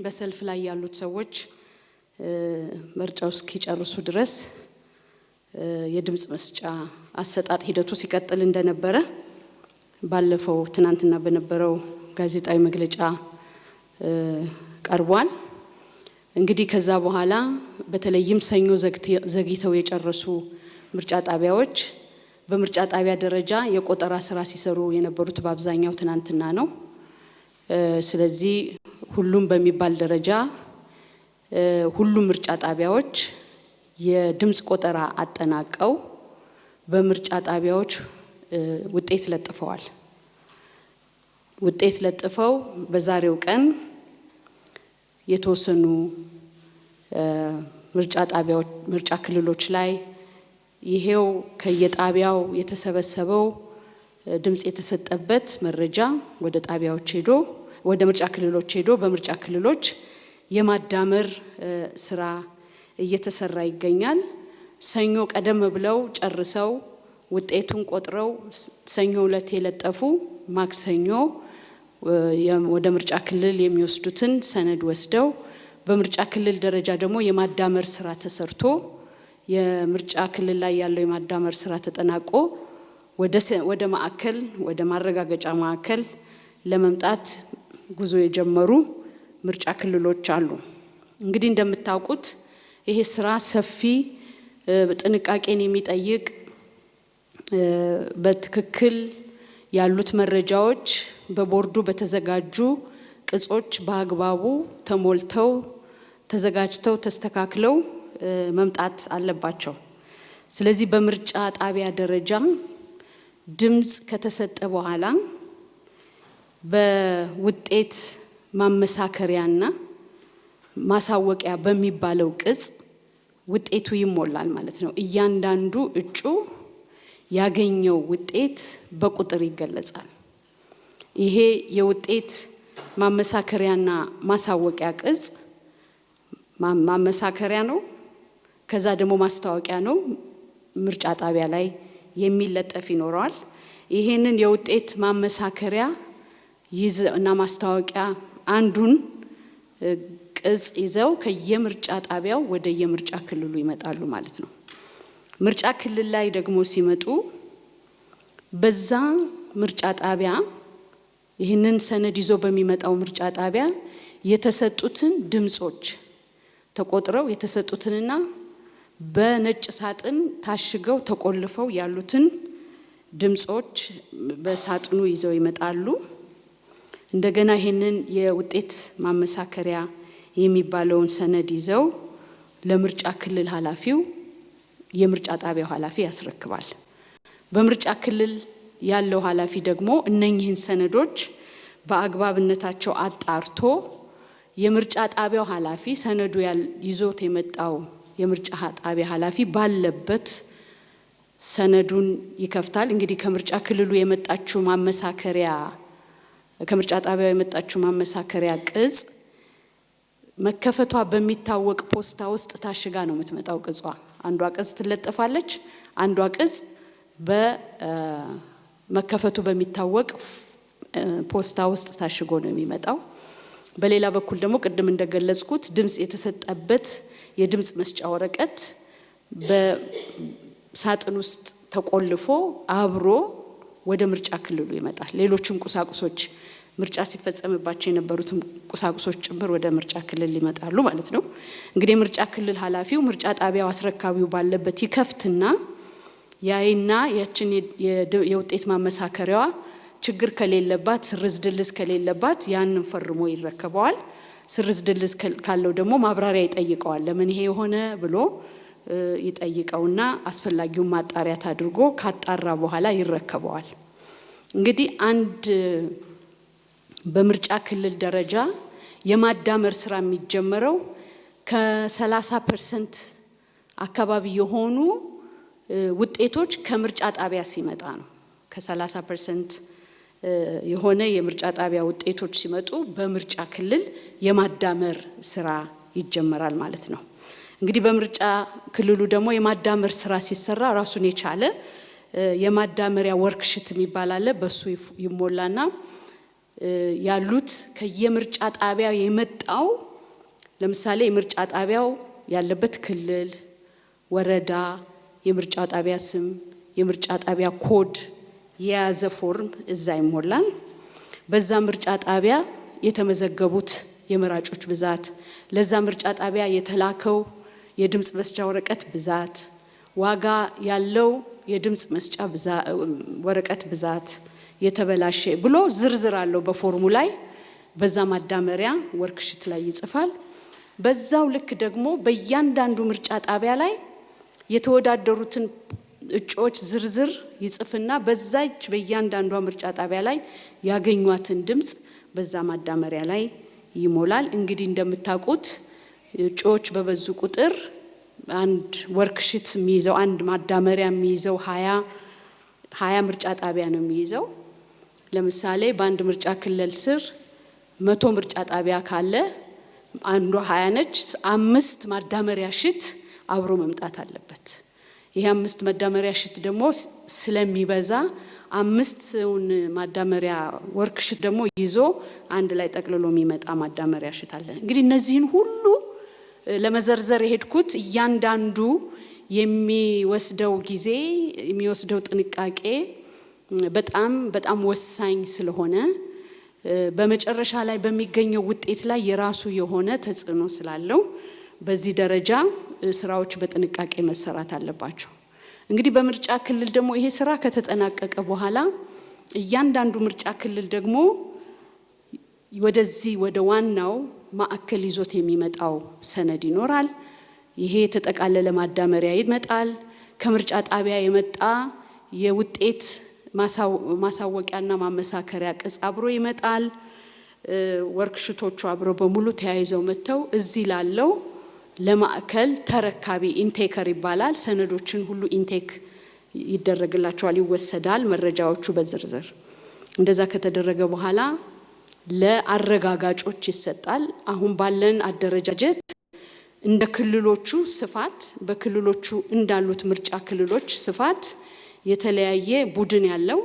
በሰልፍ ላይ ያሉት ሰዎች ምርጫው እስኪጨርሱ ድረስ የድምጽ መስጫ አሰጣጥ ሂደቱ ሲቀጥል እንደነበረ ባለፈው ትናንትና በነበረው ጋዜጣዊ መግለጫ ቀርቧል። እንግዲህ ከዛ በኋላ በተለይም ሰኞ ዘግይተው የጨረሱ ምርጫ ጣቢያዎች በምርጫ ጣቢያ ደረጃ የቆጠራ ስራ ሲሰሩ የነበሩት በአብዛኛው ትናንትና ነው። ስለዚህ ሁሉም በሚባል ደረጃ ሁሉም ምርጫ ጣቢያዎች የድምጽ ቆጠራ አጠናቀው በምርጫ ጣቢያዎች ውጤት ለጥፈዋል። ውጤት ለጥፈው በዛሬው ቀን የተወሰኑ ምርጫ ጣቢያዎች ምርጫ ክልሎች ላይ ይሄው ከየጣቢያው የተሰበሰበው ድምጽ የተሰጠበት መረጃ ወደ ጣቢያዎች ሄዶ ወደ ምርጫ ክልሎች ሄዶ በምርጫ ክልሎች የማዳመር ስራ እየተሰራ ይገኛል። ሰኞ ቀደም ብለው ጨርሰው ውጤቱን ቆጥረው ሰኞ ዕለት የለጠፉ ማክሰኞ ወደ ምርጫ ክልል የሚወስዱትን ሰነድ ወስደው በምርጫ ክልል ደረጃ ደግሞ የማዳመር ስራ ተሰርቶ የምርጫ ክልል ላይ ያለው የማዳመር ስራ ተጠናቆ ወደ ማዕከል ወደ ማረጋገጫ ማዕከል ለመምጣት ጉዞ የጀመሩ ምርጫ ክልሎች አሉ። እንግዲህ እንደምታውቁት ይሄ ስራ ሰፊ ጥንቃቄን የሚጠይቅ በትክክል ያሉት መረጃዎች በቦርዱ በተዘጋጁ ቅጾች በአግባቡ ተሞልተው ተዘጋጅተው ተስተካክለው መምጣት አለባቸው። ስለዚህ በምርጫ ጣቢያ ደረጃ ድምጽ ከተሰጠ በኋላ በውጤት ማመሳከሪያና ማሳወቂያ በሚባለው ቅጽ ውጤቱ ይሞላል ማለት ነው። እያንዳንዱ እጩ ያገኘው ውጤት በቁጥር ይገለጻል። ይሄ የውጤት ማመሳከሪያና ማሳወቂያ ቅጽ ማመሳከሪያ ነው። ከዛ ደግሞ ማስታወቂያ ነው። ምርጫ ጣቢያ ላይ የሚለጠፍ ይኖራል። ይሄንን የውጤት ማመሳከሪያ እና ማስታወቂያ አንዱን ቅጽ ይዘው ከየምርጫ ጣቢያው ወደ የምርጫ ክልሉ ይመጣሉ ማለት ነው። ምርጫ ክልል ላይ ደግሞ ሲመጡ በዛ ምርጫ ጣቢያ ይህንን ሰነድ ይዞ በሚመጣው ምርጫ ጣቢያ የተሰጡትን ድምጾች ተቆጥረው የተሰጡትንና በነጭ ሳጥን ታሽገው ተቆልፈው ያሉትን ድምጾች በሳጥኑ ይዘው ይመጣሉ። እንደገና ይሄንን የውጤት ማመሳከሪያ የሚባለውን ሰነድ ይዘው ለምርጫ ክልል ኃላፊው የምርጫ ጣቢያው ኃላፊ ያስረክባል። በምርጫ ክልል ያለው ኃላፊ ደግሞ እነኚህን ሰነዶች በአግባብነታቸው አጣርቶ የምርጫ ጣቢያው ኃላፊ ሰነዱ ይዞት የመጣው የምርጫ ጣቢያ ኃላፊ ባለበት ሰነዱን ይከፍታል። እንግዲህ ከምርጫ ክልሉ የመጣችው ማመሳከሪያ ከምርጫ ጣቢያው የመጣችው ማመሳከሪያ ቅጽ መከፈቷ በሚታወቅ ፖስታ ውስጥ ታሽጋ ነው የምትመጣው። ቅጿ አንዷ ቅጽ ትለጠፋለች፣ አንዷ ቅጽ በመከፈቱ በሚታወቅ ፖስታ ውስጥ ታሽጎ ነው የሚመጣው። በሌላ በኩል ደግሞ ቅድም እንደገለጽኩት ድምጽ የተሰጠበት የድምጽ መስጫ ወረቀት በሳጥን ውስጥ ተቆልፎ አብሮ ወደ ምርጫ ክልሉ ይመጣል። ሌሎችም ቁሳቁሶች ምርጫ ሲፈጸምባቸው የነበሩትም ቁሳቁሶች ጭምር ወደ ምርጫ ክልል ይመጣሉ ማለት ነው። እንግዲህ ምርጫ ክልል ኃላፊው ምርጫ ጣቢያው አስረካቢው ባለበት ይከፍትና ያይና ያችን የውጤት ማመሳከሪያዋ ችግር ከሌለባት ስርዝ ድልዝ ከሌለባት ያንን ፈርሞ ይረከበዋል። ስርዝ ድልዝ ካለው ደግሞ ማብራሪያ ይጠይቀዋል። ለምን ይሄ የሆነ ብሎ ይጠይቀውና አስፈላጊውን ማጣሪያ አድርጎ ካጣራ በኋላ ይረከበዋል። እንግዲህ አንድ በምርጫ ክልል ደረጃ የማዳመር ስራ የሚጀመረው ከ30% አካባቢ የሆኑ ውጤቶች ከምርጫ ጣቢያ ሲመጣ ነው። ከ30% የሆነ የምርጫ ጣቢያ ውጤቶች ሲመጡ በምርጫ ክልል የማዳመር ስራ ይጀመራል ማለት ነው። እንግዲህ በምርጫ ክልሉ ደግሞ የማዳመር ስራ ሲሰራ ራሱን የቻለ የማዳመሪያ ወርክሽት የሚባል አለ። በሱ ይሞላና ያሉት ከየምርጫ ጣቢያ የመጣው ለምሳሌ የምርጫ ጣቢያው ያለበት ክልል፣ ወረዳ፣ የምርጫ ጣቢያ ስም፣ የምርጫ ጣቢያ ኮድ የያዘ ፎርም እዛ ይሞላል። በዛ ምርጫ ጣቢያ የተመዘገቡት የመራጮች ብዛት፣ ለዛ ምርጫ ጣቢያ የተላከው የድምጽ መስጫ ወረቀት ብዛት፣ ዋጋ ያለው የድምጽ መስጫ ወረቀት ብዛት፣ የተበላሸ ብሎ ዝርዝር አለው በፎርሙ ላይ። በዛ ማዳመሪያ ወርክሽት ላይ ይጽፋል። በዛው ልክ ደግሞ በእያንዳንዱ ምርጫ ጣቢያ ላይ የተወዳደሩትን እጩዎች ዝርዝር ይጽፍና በዛች በእያንዳንዷ ምርጫ ጣቢያ ላይ ያገኟትን ድምጽ በዛ ማዳመሪያ ላይ ይሞላል። እንግዲህ እንደምታውቁት እጩዎች በበዙ ቁጥር አንድ ወርክሽት የሚይዘው አንድ ማዳመሪያ የሚይዘው 20 ምርጫ ጣቢያ ነው የሚይዘው። ለምሳሌ በአንድ ምርጫ ክልል ስር 100 ምርጫ ጣቢያ ካለ አንዷ 20 ነች። 5 ማዳመሪያ ሽት አብሮ መምጣት አለበት። ይሄ 5 ማዳመሪያ ሽት ደግሞ ስለሚበዛ 5ውን ማዳመሪያ ወርክሽት ደግሞ ይዞ አንድ ላይ ጠቅልሎ የሚመጣ ማዳመሪያ ሽት አለ። እንግዲህ እነዚህን ሁሉ ለመዘርዘር የሄድኩት እያንዳንዱ የሚወስደው ጊዜ የሚወስደው ጥንቃቄ በጣም ወሳኝ ስለሆነ በመጨረሻ ላይ በሚገኘው ውጤት ላይ የራሱ የሆነ ተጽዕኖ ስላለው በዚህ ደረጃ ስራዎች በጥንቃቄ መሰራት አለባቸው። እንግዲህ በምርጫ ክልል ደግሞ ይሄ ስራ ከተጠናቀቀ በኋላ እያንዳንዱ ምርጫ ክልል ደግሞ ወደዚህ ወደ ዋናው ማዕከል ይዞት የሚመጣው ሰነድ ይኖራል። ይሄ የተጠቃለለ ማዳመሪያ ይመጣል። ከምርጫ ጣቢያ የመጣ የውጤት ማሳወቂያና ማመሳከሪያ ቅጽ አብሮ ይመጣል። ወርክሽቶቹ አብሮ በሙሉ ተያይዘው መተው እዚህ ላለው ለማዕከል ተረካቢ ኢንቴከር ይባላል። ሰነዶችን ሁሉ ኢንቴክ ይደረግላቸዋል፣ ይወሰዳል መረጃዎቹ በዝርዝር። እንደዛ ከተደረገ በኋላ ለአረጋጋጮች ይሰጣል። አሁን ባለን አደረጃጀት እንደ ክልሎቹ ስፋት በክልሎቹ እንዳሉት ምርጫ ክልሎች ስፋት የተለያየ ቡድን ያለው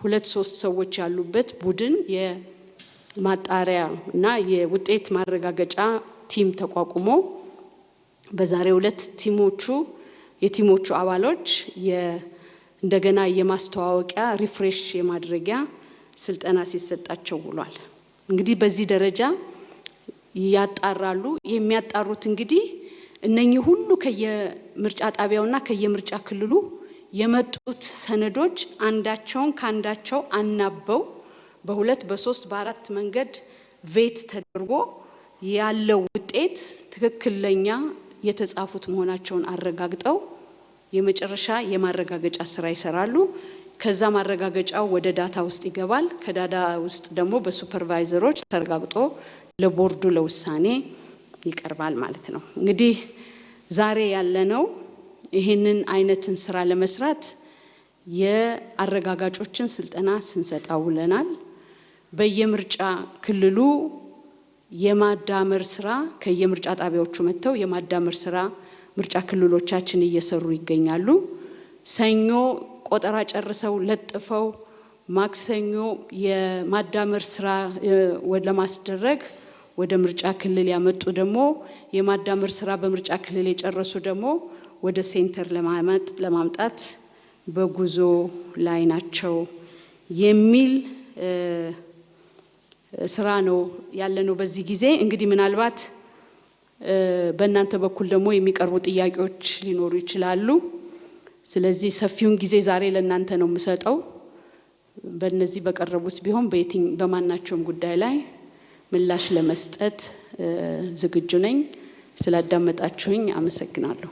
2-3 ሰዎች ያሉበት ቡድን የማጣሪያ እና የውጤት ማረጋገጫ ቲም ተቋቁሞ በዛሬው ዕለት የቲሞቹ አባሎች እንደገና የማስተዋወቂያ ሪፍሬሽ የማድረጊያ ስልጠና ሲሰጣቸው ውሏል። እንግዲህ በዚህ ደረጃ ያጣራሉ። የሚያጣሩት እንግዲህ እነኚህ ሁሉ ከየምርጫ ጣቢያውና ከየምርጫ ክልሉ የመጡት ሰነዶች አንዳቸውን ካንዳቸው አናበው በ2 በ3 በ4 መንገድ ቬት ተደርጎ ያለው ውጤት ትክክለኛ የተጻፉት መሆናቸውን አረጋግጠው የመጨረሻ የማረጋገጫ ስራ ይሰራሉ። ከዛ ማረጋገጫው ወደ ዳታ ውስጥ ይገባል። ከዳታ ውስጥ ደግሞ በሱፐርቫይዘሮች ተረጋግጦ ለቦርዱ ለውሳኔ ይቀርባል ማለት ነው። እንግዲህ ዛሬ ያለነው ይህንን አይነትን ስራ ለመስራት የአረጋጋጮችን ስልጠና ስንሰጥ ውለናል። በየምርጫ ክልሉ የማዳመር ስራ ከየምርጫ ጣቢያዎቹ መጥተው የማዳመር ስራ ምርጫ ክልሎቻችን እየሰሩ ይገኛሉ። ሰኞ ቆጠራ ጨርሰው ለጥፈው ማክሰኞ የማዳመር ስራ ለማስደረግ ወደ ምርጫ ክልል ያመጡ ደግሞ የማዳመር ስራ በምርጫ ክልል የጨረሱ ደግሞ ወደ ሴንተር ለማምጣት በጉዞ ላይ ናቸው የሚል ስራ ነው ያለነው በዚህ ጊዜ። እንግዲህ ምናልባት በእናንተ በኩል ደግሞ የሚቀርቡ ጥያቄዎች ሊኖሩ ይችላሉ። ስለዚህ ሰፊውን ጊዜ ዛሬ ለእናንተ ነው የምሰጠው። በእነዚህ በቀረቡት ቢሆን በማናቸውም ጉዳይ ላይ ምላሽ ለመስጠት ዝግጁ ነኝ። ስላዳመጣችሁኝ አመሰግናለሁ።